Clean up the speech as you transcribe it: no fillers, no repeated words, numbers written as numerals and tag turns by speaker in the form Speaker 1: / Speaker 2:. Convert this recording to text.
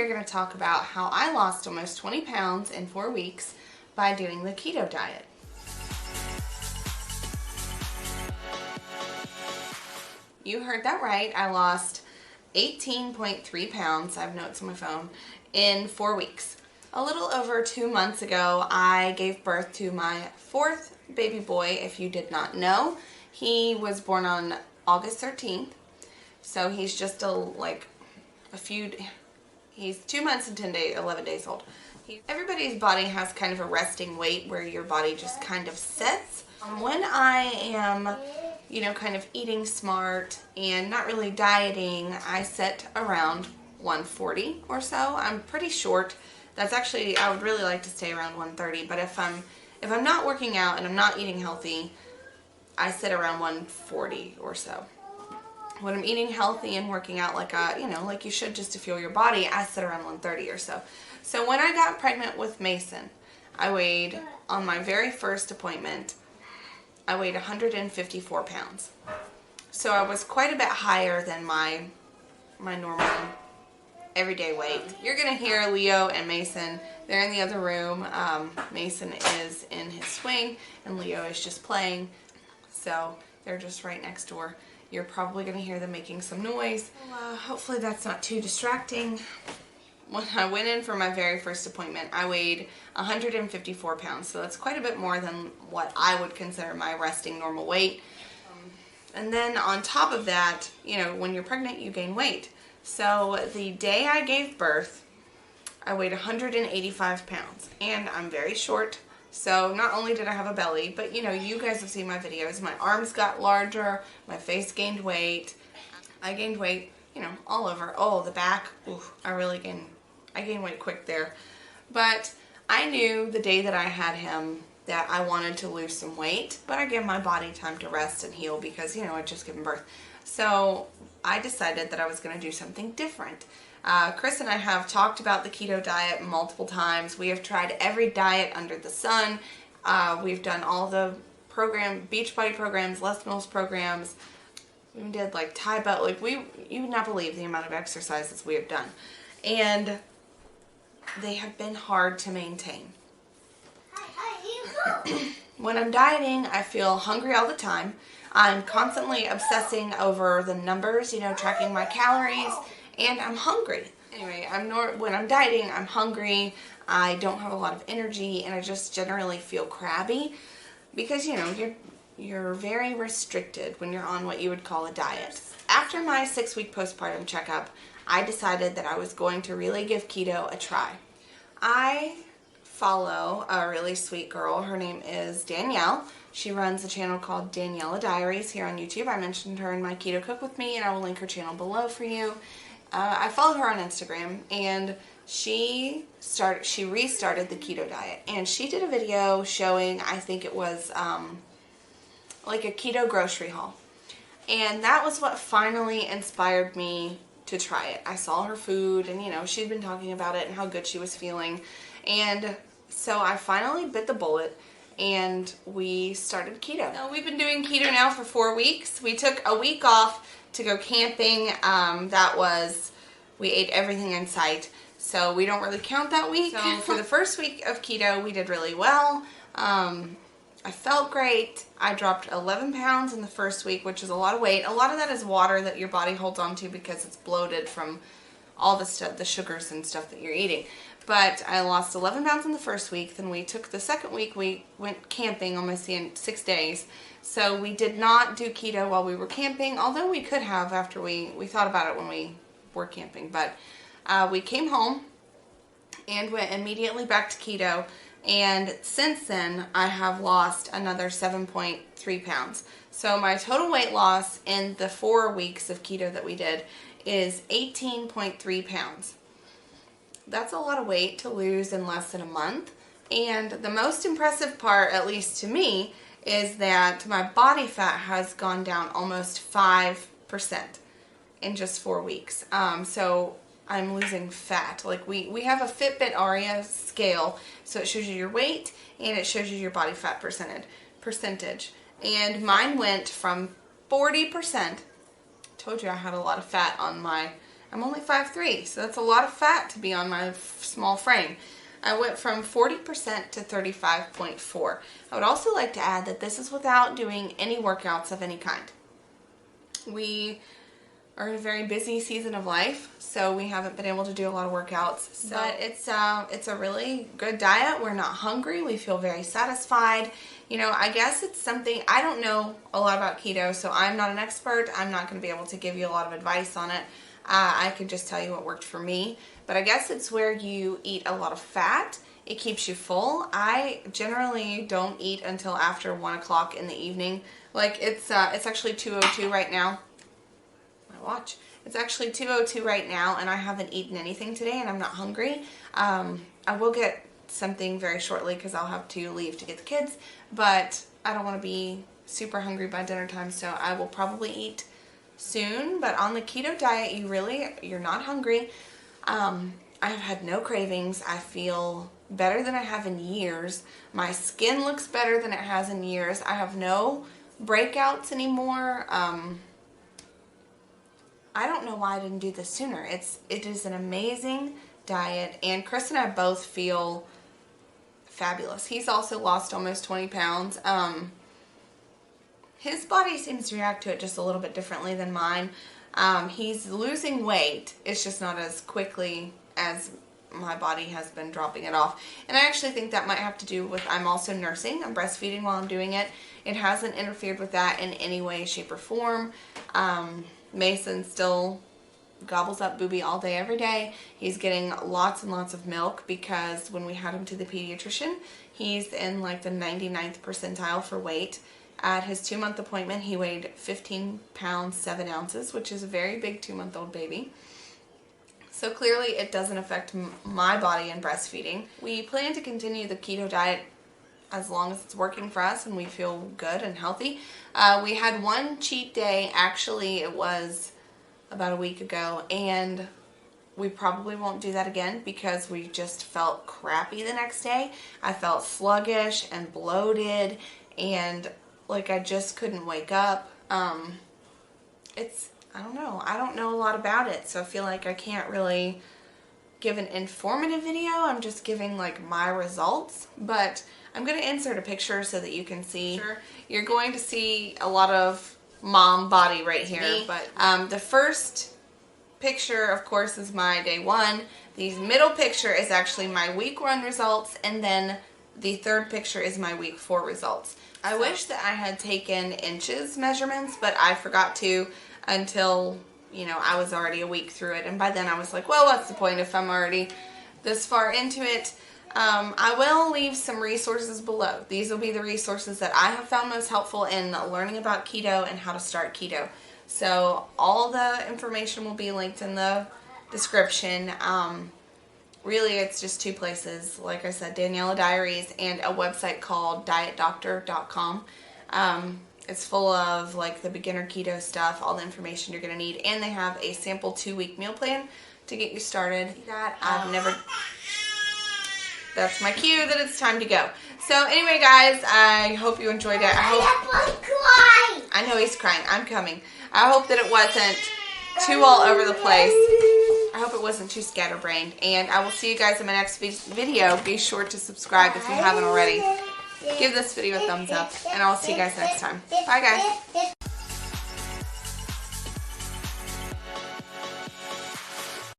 Speaker 1: are going to talk about how I lost almost 20 pounds in 4 weeks by doing the keto diet. You heard that right. I lost 18.3 pounds, I have notes on my phone, in 4 weeks. A little over 2 months ago, I gave birth to my fourth baby boy. If you did not know, he was born on August 13th. So he's just he's 2 months and 11 days old. Everybody's body has kind of a resting weight where your body just kind of sits. When I am, kind of eating smart and not really dieting, I sit around 140 or so. I'm pretty short. That's actually, I would really like to stay around 130, but if I'm not working out and I'm not eating healthy, I sit around 140 or so. When I'm eating healthy and working out like you should just to fuel your body, I sit around 130 or so. So when I got pregnant with Mason, I weighed, on my very first appointment, I weighed 154 pounds. So I was quite a bit higher than my normal everyday weight. You're going to hear Leo and Mason. They're in the other room. Mason is in his swing and Leo is just playing. So they're just right next door. You're probably going to hear them making some noise. Hopefully that's not too distracting. When I went in for my very first appointment, I weighed 154 pounds. So that's quite a bit more than what I would consider my resting normal weight. And then on top of that, when you're pregnant, you gain weight. So the day I gave birth, I weighed 185 pounds. And I'm very short. So not only did I have a belly, but you guys have seen my videos. My arms got larger, my face gained weight. I gained weight, all over. Oh, the back, ooh, I gained weight quick there. But I knew the day that I had him that I wanted to lose some weight, but I gave my body time to rest and heal because, I'd just given birth. So I decided that I was going to do something different. Chris and I have talked about the keto diet multiple times. We have tried every diet under the sun. We've done all the Beachbody programs, Les Mills programs. We did Thai belt. You would not believe the amount of exercises we have done. And they have been hard to maintain. When I'm dieting, I feel hungry all the time. I'm constantly obsessing over the numbers, tracking my calories. And I'm hungry. Anyway, when I'm dieting, I'm hungry. I don't have a lot of energy, and I just generally feel crabby because you're very restricted when you're on what you would call a diet. After my 6-week postpartum checkup, I decided that I was going to really give keto a try. I follow a really sweet girl. Her name is Danielle. She runs a channel called Daniela Diaries here on YouTube. I mentioned her in my Keto Cook With Me, and I will link her channel below for you. I followed her on Instagram, and she restarted the keto diet, and she did a video showing, I think it was like a keto grocery haul, and that was what finally inspired me to try it. I saw her food, and she'd been talking about it and how good she was feeling, and so I finally bit the bullet and we started keto. Now, we've been doing keto now for 4 weeks. We took a week off to go camping. We ate everything in sight, so we don't really count that week. So for the first week of keto, we did really well. I felt great. I dropped 11 pounds in the first week, which is a lot of weight. A lot of that is water that your body holds on to because it's bloated from all the stuff, the sugars and stuff that you're eating. But I lost 11 pounds in the first week. Then we took the second week, we went camping almost in 6 days. So we did not do keto while we were camping, although we could have after we thought about it when we were camping. But we came home and went immediately back to keto. And since then, I have lost another 7.3 pounds. So my total weight loss in the 4 weeks of keto that we did is 18.3 pounds. That's a lot of weight to lose in less than a month. And the most impressive part, at least to me, is that my body fat has gone down almost 5% in just 4 weeks. So I'm losing fat. We have a Fitbit Aria scale, so it shows you your weight and it shows you your body fat percentage. And mine went from 40%. Told you I had a lot of fat on my I'm only 5'3", so that's a lot of fat to be on my small frame. I went from 40% to 35.4. I would also like to add that this is without doing any workouts of any kind. We are in a very busy season of life, so we haven't been able to do a lot of workouts. So, but it's a really good diet. We're not hungry. We feel very satisfied. You know, I guess it's something, I don't know a lot about keto, so I'm not an expert. I'm not going to be able to give you a lot of advice on it. I can just tell you what worked for me. But I guess it's where you eat a lot of fat. It keeps you full. I generally don't eat until after 1 o'clock in the evening. Like it's actually 2:02 right now. My watch. It's actually 2:02 right now, and I haven't eaten anything today, and I'm not hungry. I will get something very shortly because I'll have to leave to get the kids, but I don't want to be super hungry by dinner time, so I will probably eat soon. But on the keto diet, you're not hungry. I have had no cravings. I feel better than I have in years. My skin looks better than it has in years. I have no breakouts anymore. I don't know why I didn't do this sooner. It is an amazing diet, and Chris and I both feel fabulous. He's also lost almost 20 pounds. His body seems to react to it just a little bit differently than mine. He's losing weight. It's just not as quickly as my body has been dropping it off. And I actually think that might have to do with I'm also nursing. I'm breastfeeding while I'm doing it. It hasn't interfered with that in any way, shape, or form. Mason still gobbles up booby all day, every day. He's getting lots and lots of milk because when we had him to the pediatrician, he's in like the 99th percentile for weight. At his 2-month appointment, he weighed 15 pounds, 7 ounces, which is a very big 2-month-old baby. So clearly it doesn't affect my body in breastfeeding. We plan to continue the keto diet as long as it's working for us and we feel good and healthy. We had one cheat day, actually it was about a week ago, and we probably won't do that again because we just felt crappy the next day. I felt sluggish and bloated and like I just couldn't wake up. I don't know a lot about it, so I feel like I can't really give an informative video. I'm just giving like my results, but I'm going to insert a picture so that you can see. You're going to see a lot of mom body right here, but the first picture, of course, is my day 1. The middle picture is actually my week 1 results, and then the third picture is my week 4 results. I wish that I had taken inches measurements, but I forgot to until, you know, I was already a week through it, and by then I was like, well, what's the point if I'm already this far into it? I will leave some resources below. These will be the resources that I have found most helpful in learning about keto and how to start keto. So all the information will be linked in the description. Really, it's just 2 places. Like I said, Daniela Diaries and a website called dietdoctor.com. It's full of like the beginner keto stuff, all the information you're going to need, and they have a sample 2-week meal plan to get you started. That's my cue that it's time to go. So anyway, guys, I hope you enjoyed it. I know he's crying. I'm coming. I hope that it wasn't too all over the place. I hope it wasn't too scatterbrained. And I will see you guys in my next video. Be sure to subscribe if you haven't already. Give this video a thumbs up, and I'll see you guys next time. Bye, guys.